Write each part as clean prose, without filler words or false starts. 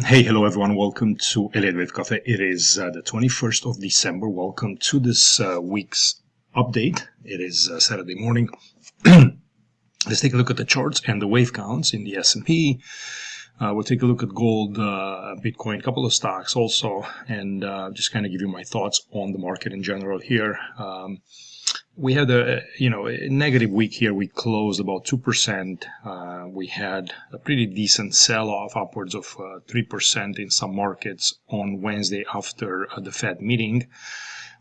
Hey, hello everyone. Welcome to Elliot with Cafe. It is the 21st of December. Welcome to this week's update. It is Saturday morning. Let's take a look at the charts and the wave counts in the S&P. We'll take a look at gold, Bitcoin, a couple of stocks also, and just kind of give you my thoughts on the market in general here. We had a negative week here. We closed about 2%. We had a pretty decent sell-off, upwards of 3% in some markets on Wednesday after the Fed meeting,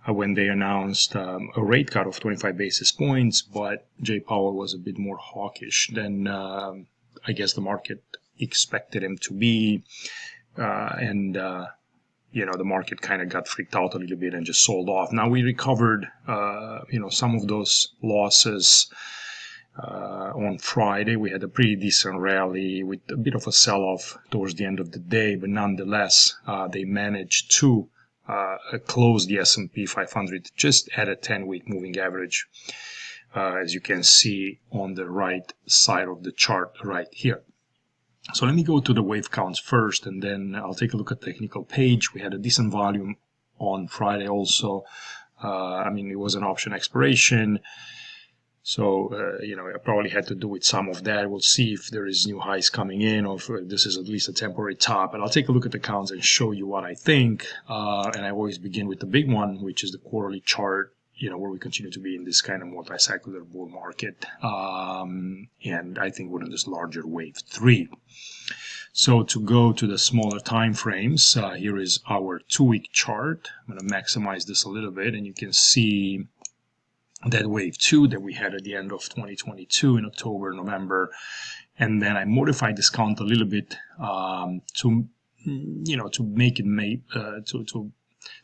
when they announced a rate cut of 25 basis points. But Jay Powell was a bit more hawkish than I guess the market expected him to be, the market kind of got freaked out a little bit and just sold off. Now we recovered, some of those losses on Friday. We had a pretty decent rally with a bit of a sell-off towards the end of the day, but nonetheless, they managed to close the S&P 500 just at a 10-week moving average, as you can see on the right side of the chart right here. So let me go to the wave counts first, and then I'll take a look at the technical page. We had a decent volume on Friday also. It was an option expiration. So, I probably had to do with some of that. We'll see if there is new highs coming in, or if this is at least a temporary top. But I'll take a look at the counts and show you what I think. And I always begin with the big one, which is the quarterly chart, where we continue to be in this kind of multi-cyclical bull market. And I think we're in this larger wave 3. So to go to the smaller time frames, here is our 2-week chart. I'm going to maximize this a little bit, and you can see that wave 2 that we had at the end of 2022 in October, November. And then I modified this count a little bit to make it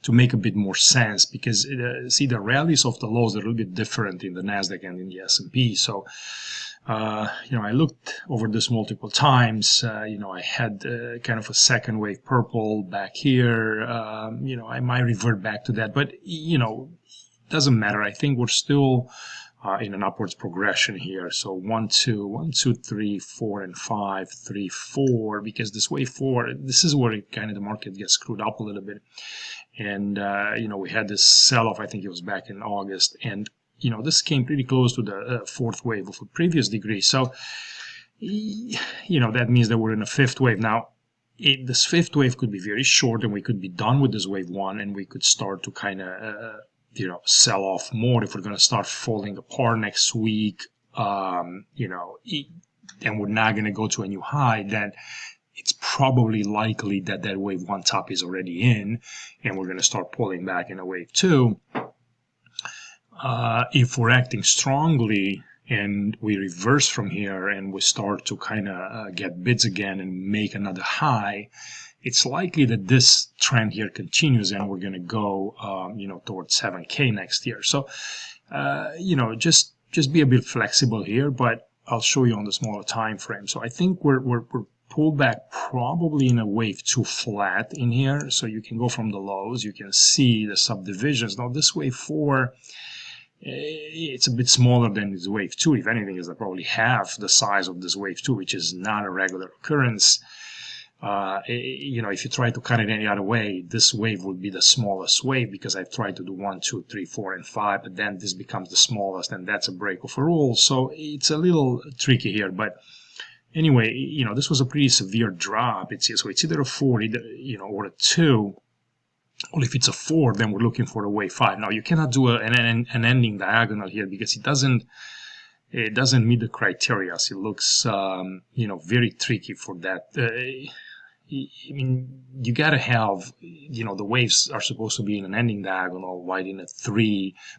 to make a bit more sense, because the rallies of the lows are a little bit different in the Nasdaq and in the S&P. So I looked over this multiple times. I had kind of a second wave purple back here. I might revert back to that, but it doesn't matter. I think we're still in an upwards progression here. So 1, 2, 3, 4, and 5, 3, 4, because this wave 4, this is where kind of the market gets screwed up a little bit. And, we had this sell-off, I think it was back in August, and, this came pretty close to the fourth wave of a previous degree. So, that means that we're in a fifth wave. Now, this fifth wave could be very short, and we could be done with this wave 1, and we could start to kind of, sell off more if we're going to start falling apart next week, and we're not going to go to a new high. Then it's probably likely that wave 1 top is already in, and we're going to start pulling back in a wave 2. If we're acting strongly and we reverse from here and we start to kind of get bids again and make another high, it's likely that this trend here continues and we're going to go, towards 7K next year. So, just be a bit flexible here, but I'll show you on the smaller time frame. So I think we're pulled back probably in a wave 2 flat in here. So you can go from the lows, you can see the subdivisions. Now this wave 4, it's a bit smaller than this wave 2. If anything, is probably half the size of this wave 2, which is not a regular occurrence. If you try to cut it any other way, this wave would be the smallest wave, because I've tried to do 1, 2, 3, 4, and 5, but then this becomes the smallest, and that's a break of a rule. So it's a little tricky here, but anyway, this was a pretty severe drop. So it's either a 4, or a 2. Well, if it's a 4, then we're looking for a wave 5. Now you cannot do an ending diagonal here, because it doesn't meet the criteria. So it looks, very tricky for that. You gotta have, the waves are supposed to be in an ending diagonal, wide in a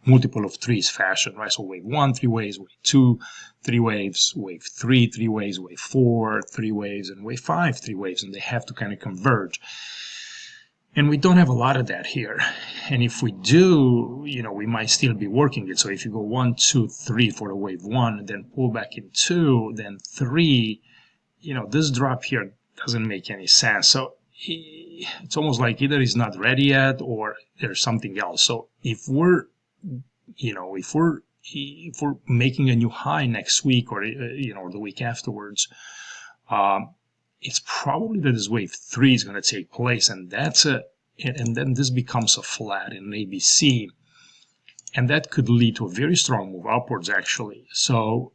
multiple of 3s fashion, right? So wave 1, 3 waves, wave 2, 3 waves, wave 3, 3 waves, wave 4, 3 waves, and wave 5, 3 waves, and they have to kind of converge. And we don't have a lot of that here. And if we do, we might still be working it. So if you go 1, 2, 3 for the wave 1, and then pull back in 2, then 3, this drop here doesn't make any sense. So it's almost like either it's not ready yet or there's something else. So if we're making a new high next week, or or the week afterwards, it's probably that this wave 3 is going to take place, and then this becomes a flat in an ABC, and that could lead to a very strong move upwards, actually. So,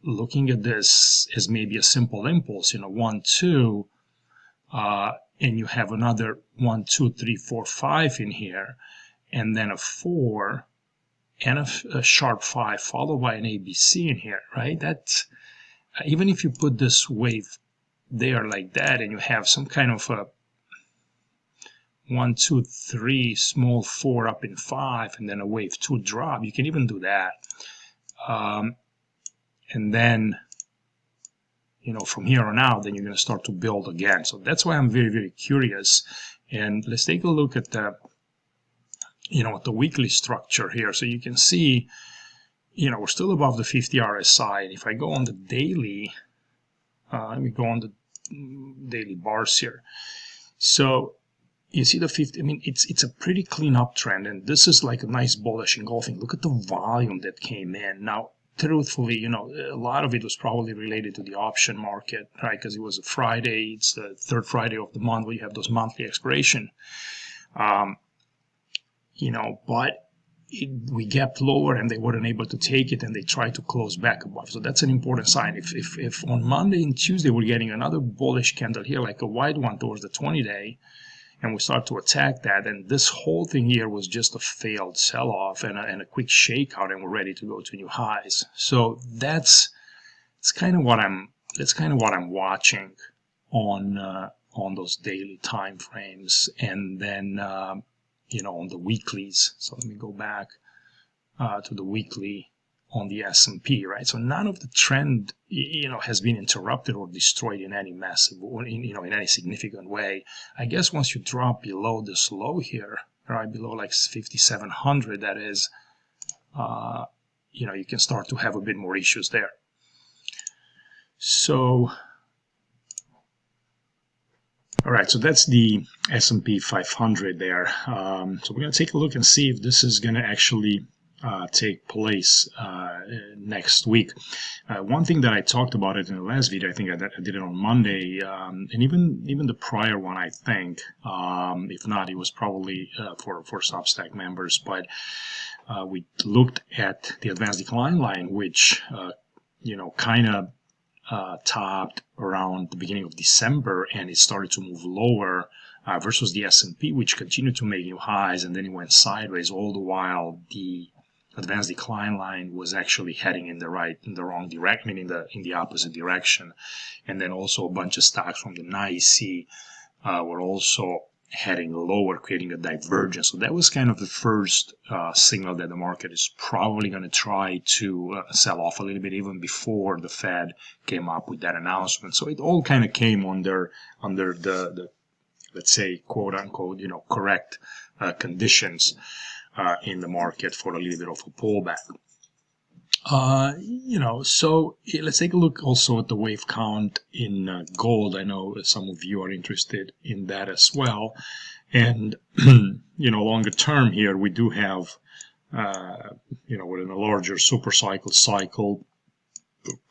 looking at this as maybe a simple impulse, 1, 2, and you have another 1, 2, 3, 4, 5 in here, and then a 4 and a sharp 5 followed by an ABC in here, right? That even if you put this wave there like that, and you have some kind of a 1, 2, 3 small 4 up in 5, and then a wave 2 drop, you can even do that. And then, from here on out, then you're going to start to build again. So that's why I'm very, very curious. And let's take a look at the, at the weekly structure here. So you can see, we're still above the 50 RSI. And if I go on the daily, let me go on the daily bars here. So you see the 50, it's a pretty clean uptrend, and this is like a nice bullish engulfing. Look at the volume that came in. Now, truthfully, a lot of it was probably related to the option market, right? Because it was a Friday, it's the third Friday of the month where you have those monthly expiration. But we gapped lower and they weren't able to take it, and they tried to close back above. So that's an important sign. If on Monday and Tuesday we're getting another bullish candle here, like a wide one towards the 20-day, and we start to attack that, and this whole thing here was just a failed sell-off and a quick shakeout, and we're ready to go to new highs. So that's kind of what I'm watching on those daily time frames, and then on the weeklies. So let me go back to the weekly on the S&P, right? So none of the trend, has been interrupted or destroyed in any massive, or in any significant way. I guess once you drop below this low here, right, below like 5,700, that is, you can start to have a bit more issues there. So, all right, so that's the S&P 500 there. So we're going to take a look and see if this is going to actually take place next week. One thing that I talked about it in the last video, I think I did it on Monday, and even the prior one, I think, if not, it was probably for Substack members, but we looked at the advanced decline line, which kind of topped around the beginning of December, and it started to move lower versus the S&P, which continued to make new highs, and then it went sideways, all the while the advanced decline line was actually heading in the wrong direction, in the opposite direction. And then also a bunch of stocks from the NYSE were also heading lower, creating a divergence. So that was kind of the first signal that the market is probably going to try to sell off a little bit, even before the Fed came up with that announcement. So it all kind of came under the let's say, quote unquote, correct conditions in the market for a little bit of a pullback. So let's take a look also at the wave count in gold. I know some of you are interested in that as well. And, longer term here, we do have, we're in a larger super cycle,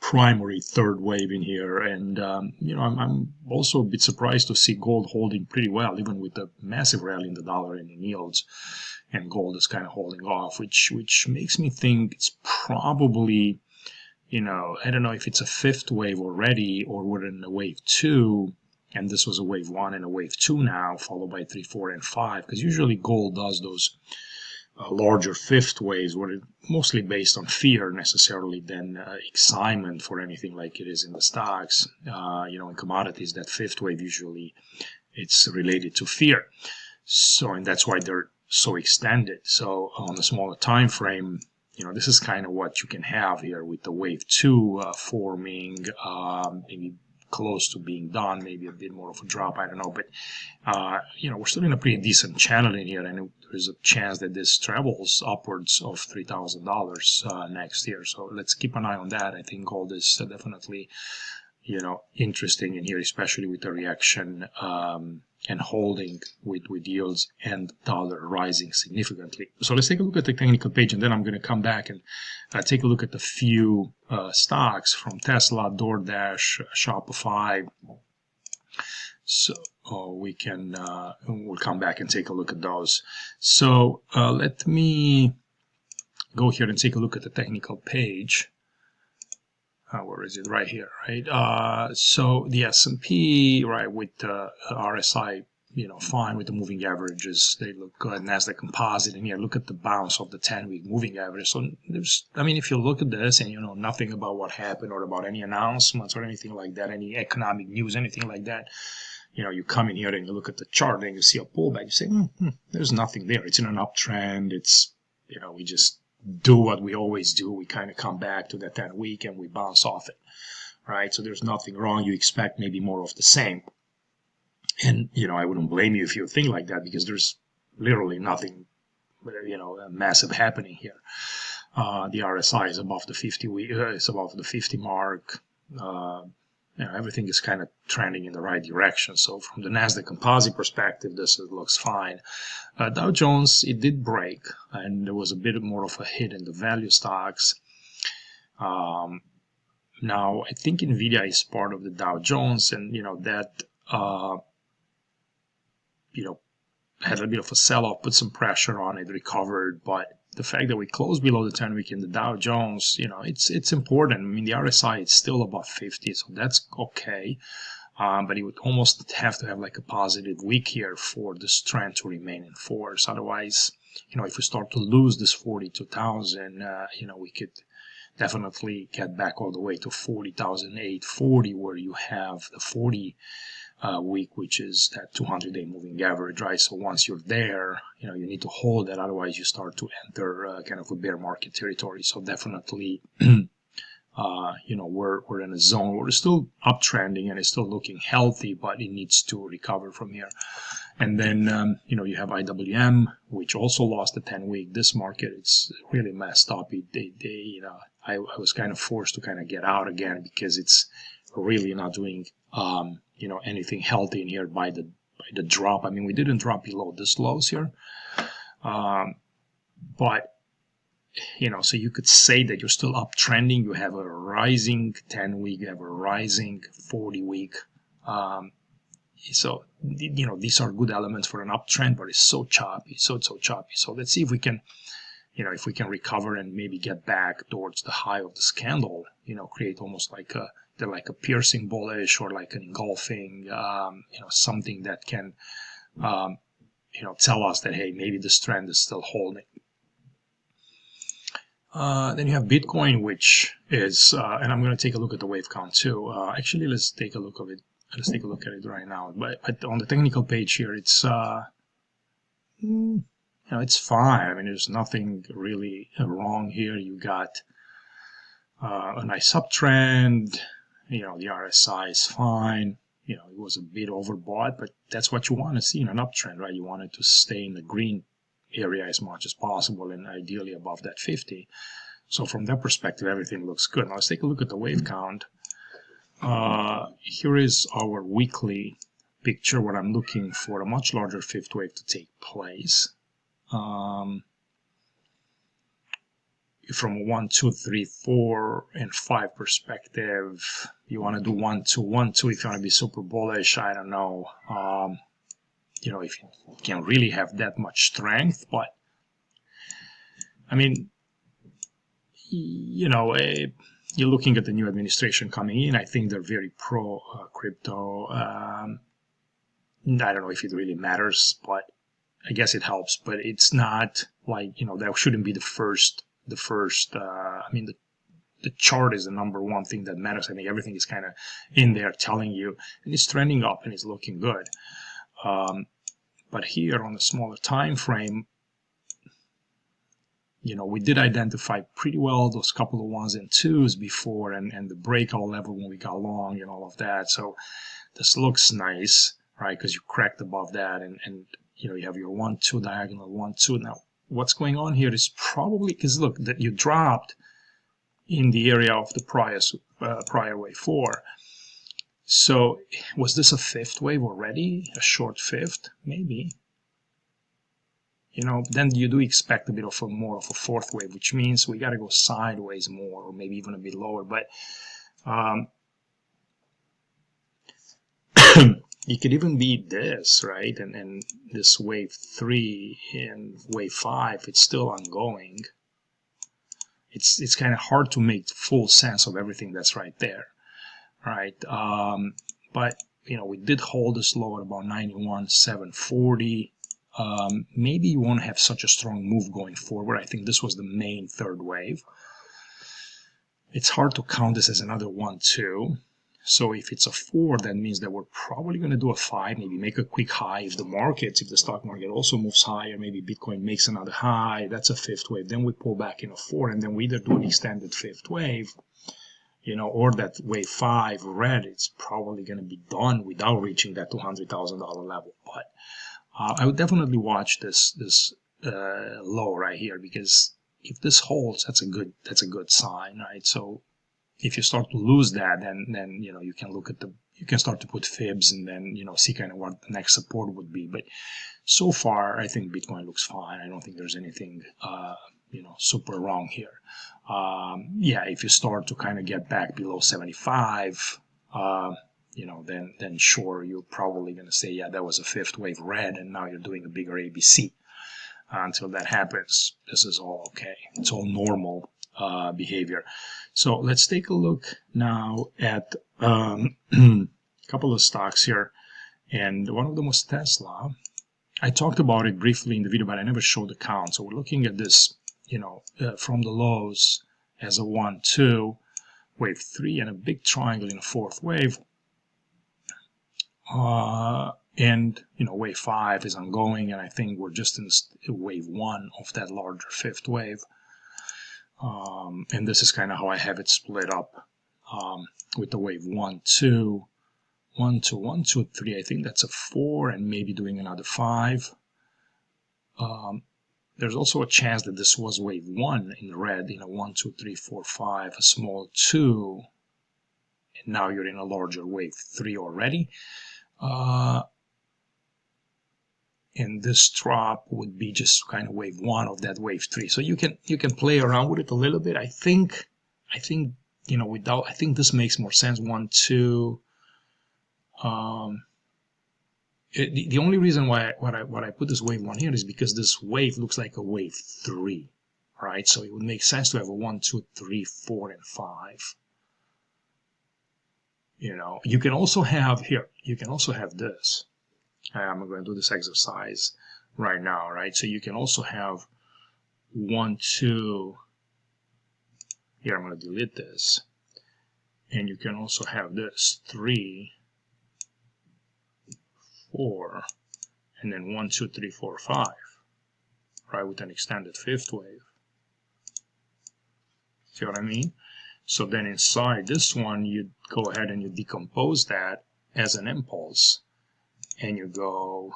primary third wave in here. And, I'm also a bit surprised to see gold holding pretty well, even with the massive rally in the dollar and in yields. And gold is kind of holding off, which makes me think it's probably, I don't know if it's a fifth wave already, or we're in a wave 2, and this was a wave 1 and a wave 2 now, followed by 3, 4, and 5, because usually gold does those larger fifth waves, where it's mostly based on fear necessarily than excitement for anything like it is in the stocks. In commodities, that fifth wave usually it's related to fear. So, and that's why they're so extended. So on a smaller time frame, this is kind of what you can have here with the wave 2 forming, maybe close to being done, maybe a bit more of a drop, I don't know. But, we're still in a pretty decent channel in here, and there's a chance that this travels upwards of $3,000 next year. So let's keep an eye on that. I think gold is definitely, interesting in here, especially with the reaction and holding with yields and dollar rising significantly. So let's take a look at the technical page, and then I'm going to come back and take a look at the few stocks from Tesla, DoorDash, Shopify, So we can we'll come back and take a look at those. So let me go here and take a look at the technical page. Where is it? Right here, right? So the S&P, right, with the RSI, fine with the moving averages, they look good. NASDAQ composite, and here, look at the bounce of the 10-week moving average. So if you look at this and you know nothing about what happened or about any announcements or anything like that, any economic news, anything like that, you come in here and you look at the chart and you see a pullback, you say, there's nothing there. It's in an uptrend. It's, we just do what we always do. We kind of come back to that 10-week and we bounce off it, right? So there's nothing wrong. You expect maybe more of the same. And, I wouldn't blame you if you think like that, because there's literally nothing, massive happening here. The RSI is above the 50 week, it's above the 50 mark. Everything is kind of trending in the right direction. So from the NASDAQ composite perspective, this looks fine. Dow Jones, it did break, and there was a bit more of a hit in the value stocks. Now, I think NVIDIA is part of the Dow Jones, and, that, had a bit of a sell-off, put some pressure on it, recovered, but the fact that we closed below the 10-week in the Dow Jones, it's important. I mean, the RSI is still above 50, so that's okay. But you would almost have to have like a positive week here for this trend to remain in force. Otherwise, if we start to lose this 42,000, we could definitely get back all the way to 40,840, where you have the 40 week, which is that 200-day moving average, right? So once you're there, you need to hold that. Otherwise, you start to enter kind of a bear market territory. So definitely, we're in a zone where it's still uptrending and it's still looking healthy, but it needs to recover from here. And then, you have IWM, which also lost the 10-week. This market, it's really messed up. I was kind of forced to kind of get out again, because it's really not doing anything healthy in here by the drop. I mean, we didn't drop below this lows here, but so you could say that you're still uptrending. You have a rising 10-week, you have a rising 40-week. So these are good elements for an uptrend, but it's so choppy, so choppy. So let's see if we can, if we can recover and maybe get back towards the high of this candle. Create almost like a piercing bullish, or like an engulfing, something that can, tell us that, hey, maybe this trend is still holding. Then you have Bitcoin, which is, and I'm going to take a look at the wave count too. Actually, let's take a look at it. Let's take a look at it right now. But on the technical page here, it's, it's fine. I mean, there's nothing really wrong here. You got a nice uptrend. The RSI is fine. It was a bit overbought, but that's what you want to see in an uptrend, right? You want it to stay in the green area as much as possible, and ideally above that 50. So from that perspective, everything looks good. Now let's take a look at the wave count. Here is our weekly picture, where I'm looking for a much larger fifth wave to take place. From a 1, 2, 3, 4, and 5 perspective, you want to do 1, 2, 1, 2 if you want to be super bullish. I don't know, if you can really have that much strength, but I mean, you're looking at the new administration coming in. I think they're very pro crypto. I don't know if it really matters, but I guess it helps. But it's not like, that shouldn't be the first. The chart is the number one thing that matters. I think everything is kind of in there telling you, and it's trending up and it's looking good. But here on the smaller time frame, we did identify pretty well those couple of 1s and 2s before, and the breakout level when we got long and all of that. So this looks nice, right? Because you cracked above that, and you have your 1, 2 diagonal, 1, 2. Now, what's going on here is probably because, look, that you dropped in the area of the prior wave 4. So was this a fifth wave already? A short fifth? Maybe. Then you do expect a bit of more of a fourth wave, which means we got to go sideways more, or maybe even a bit lower. But You could even beat this, right? And this wave 3 and wave 5, it's still ongoing. It's kind of hard to make full sense of everything that's right there, right? But you know, we did hold this low at about 91,740. Maybe you won't have such a strong move going forward. I think this was the main third wave. It's hard to count this as another 1-2. So if it's a 4, that means that we're probably going to do a 5, maybe make a quick high. If the stock market also moves higher, maybe Bitcoin makes another high, that's a 5th wave. Then we pull back in a 4, and then we either do an extended 5th wave, you know, or that wave 5 red, it's probably going to be done without reaching that $200,000 level. But I would definitely watch this low right here, because if this holds, that's a good sign, right? So if you start to lose that, then you know, you can start to put fibs and then, you know, see kind of what the next support would be. But so far, I think Bitcoin looks fine. I don't think there's anything you know, super wrong here. Yeah, if you start to kind of get back below 75, you know, then sure, you're probably going to say, yeah, that was a 5th wave red, and now you're doing a bigger ABC. Until that happens, this is all okay. It's all normal behavior. So let's take a look now at a couple of stocks here, and one of them was Tesla. I talked about it briefly in the video, but I never showed the count. So we're looking at this, you know, from the lows as a 1-2, wave 3, and a big triangle in a 4th wave. And you know, wave 5 is ongoing, and I think we're just in wave 1 of that larger 5th wave. And this is kind of how I have it split up, with the wave 1, 2, 1, 2, 1, 2, 3. I think that's a 4, and maybe doing another 5. There's also a chance that this was wave 1 in red, in a 1, 2, 3, 4, 5, a small 2, and now you're in a larger wave 3 already. And this drop would be just kind of wave 1 of that wave 3. So you can play around with it a little bit. I think you know, I think this makes more sense. 1, 2. The only reason why I put this wave 1 here is because this wave looks like a wave 3, right? So it would make sense to have a 1, 2, 3, 4, and 5. You know, you can also have here. You can also have this. I'm going to do this exercise right now, right? So you can also have 1, 2. Here I'm going to delete this, and you can also have this 3, 4, and then 1, 2, 3, 4, 5, right? With an extended 5th wave. See what I mean? So then inside this one, you go ahead and you decompose that as an impulse, and you go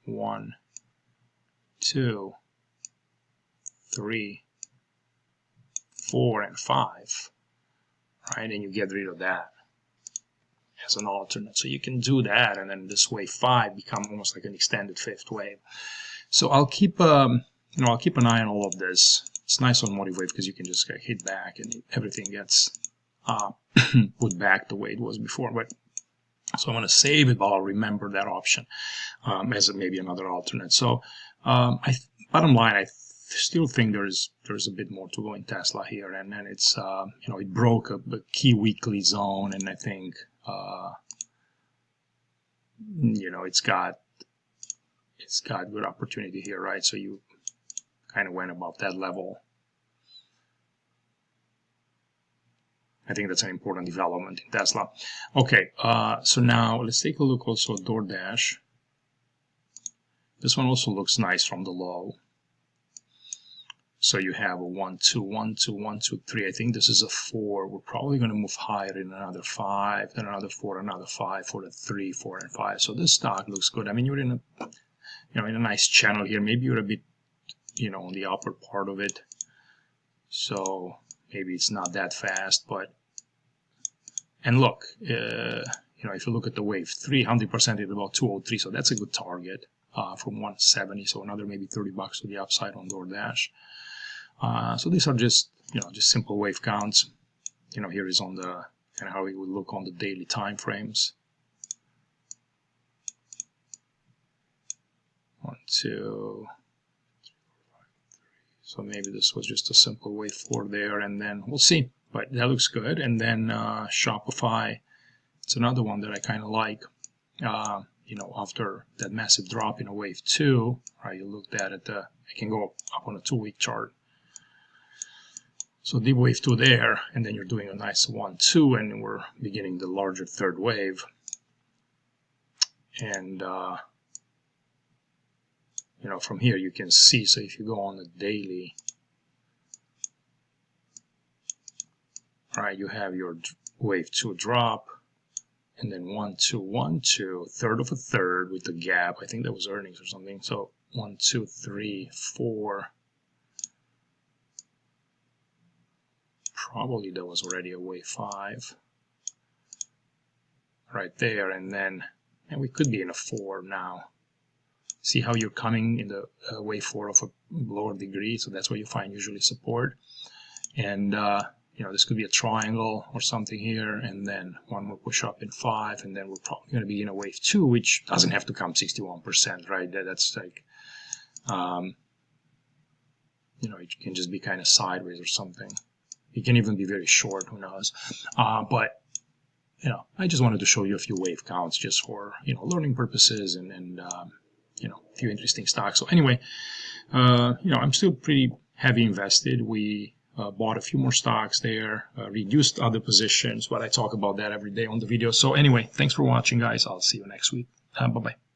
1, 2, 3, 4, and 5, right? And you get rid of that as an alternate. So you can do that, and then this wave 5 become almost like an extended 5th wave. So I'll keep I'll keep an eye on all of this. It's nice on Motivate because you can just hit back and everything gets put back the way it was before. But so I'm going to save it, but I'll remember that option as maybe another alternate. So bottom line, I still think there's a bit more to go in Tesla here, and then it's you know, it broke a key weekly zone, and I think you know, it's got good opportunity here, right? So you kind of went above that level. I think that's an important development in Tesla. Okay, so now let's take a look also at DoorDash. This one also looks nice from the low. So you have a 1, 2, 1, 2, 1, 2, 3. I think this is a 4. We're probably going to move higher in another 5, then another 4, another 5 for the 3, 4, and 5. So this stock looks good. I mean, you're in a nice channel here. Maybe you're a bit, you know, on the upper part of it. So maybe it's not that fast, but, and look, you know, if you look at the wave 3, 100% is about 203. So that's a good target from 170. So another maybe $30 to the upside on DoorDash. So these are just, you know, just simple wave counts. You know, here is on the, and how it would look on the daily time frames. 2. So maybe this was just a simple wave 4 there, and then we'll see. But that looks good. And then Shopify, it's another one that I kind of like. You know, after that massive drop in a wave 2, right? You looked at it, it can go up on a 2-week chart. So deep wave 2 there, and then you're doing a nice 1-2, and we're beginning the larger third wave. And you know, from here you can see, so if you go on the daily, right, you have your wave 2 drop, and then 1-2, 1-2, third of a third with the gap. I think that was earnings or something. So 1, 2, 3, 4. Probably that was already a wave 5 right there, and then we could be in a 4 now. See how you're coming in the wave 4 of a lower degree, so that's where you find usually support. And you know, this could be a triangle or something here, and then one more push up in 5, and then we're probably going to be in a wave 2, which doesn't have to come 61%, right? That's like, you know, it can just be kind of sideways or something. It can even be very short, who knows? But you know, I just wanted to show you a few wave counts just for, you know, learning purposes and you know, a few interesting stocks. So anyway, you know, I'm still pretty heavy invested. We bought a few more stocks there, reduced other positions, but I talk about that every day on the video. So anyway, thanks for watching, guys. I'll see you next week. Bye-bye.